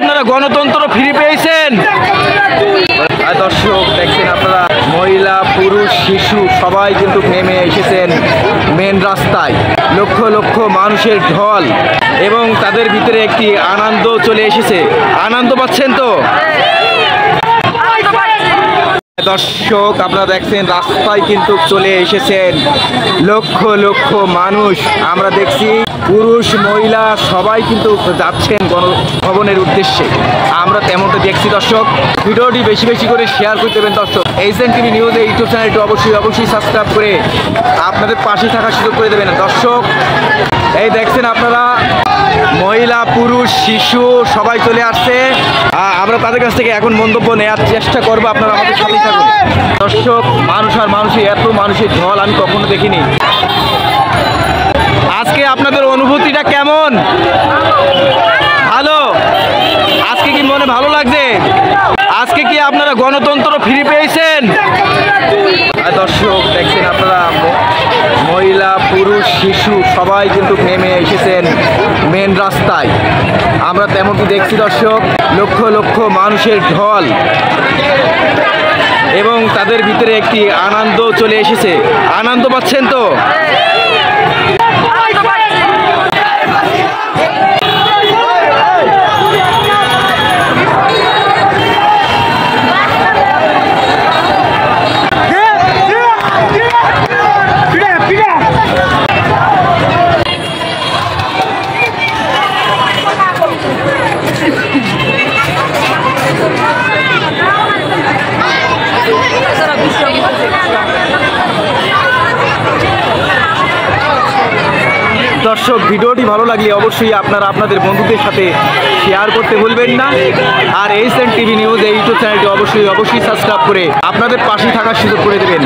আপনারা গণতন্ত্র ফিরে পেয়েছেন? দর্শক দেখছেন আপনারা, মহিলা পুরুষ শিশু সবাই কিন্তু নেমে এসেছেন মেন রাস্তায়। লক্ষ লক্ষ মানুষের ঢল এবং তাদের ভিতরে একটি আনন্দ চলে এসেছে। আনন্দ পাচ্ছেন তো? দর্শক আপনারা দেখছেন রাস্তায় কিন্তু চলে এসেছেন লক্ষ লক্ষ মানুষ। আমরা দেখছি পুরুষ মহিলা সবাই কিন্তু যাচ্ছেন গণভবনের উদ্দেশ্যে। আমরা তেমনটা দেখছি দর্শক। ভিডিওটি বেশি বেশি করে শেয়ার করে দেবেন দর্শক। এইচএন টিভি নিউজ ইউটিউব চ্যানেলটি অবশ্যই সাবস্ক্রাইব করে আপনাদের পাশে থাকার সুযোগ করে দেবেন দর্শক। এই দেখছেন আপনারা মহিলা পুরুষ শিশু সবাই চলে আসছে। আমরা তাদের কাছ থেকে এখন মন্তব্য নেওয়ার চেষ্টা করবো, আপনারা আমাদের সাথেই থাকুন দর্শক। মানুষ আর মানুষই, এত মানুষের ঢল আমি কখনো দেখিনি। আজকে আপনাদের অনুভূতিটা কেমন? ভালো? আজকে কি মনে ভালো লাগছে? আজকে কি আপনারা গণতন্ত্র ফিরে পেয়েছেন? দর্শক দেখছেন আপনারা মহিলা পুরুষ শিশু সবাই কিন্তু নেমে এসেছেন মেন রাস্তায়। আমরা তেমনটি দেখছি দর্শক, লক্ষ লক্ষ মানুষের ঢল এবং তাদের ভিতরে একটি আনন্দ চলে এসেছে। আনন্দ পাচ্ছেন তো? দর্শক ভিডিওটি ভালো লাগলে অবশ্যই আপনারা আপনাদের বন্ধুদের সাথে শেয়ার করতে ভুলবেন না। আর এইচএন টিভি নিউজ এই ইউটিউব চ্যানেলটি অবশ্যই সাবস্ক্রাইব করে আপনাদের পাশে থাকার সুযোগ করে দেবেন।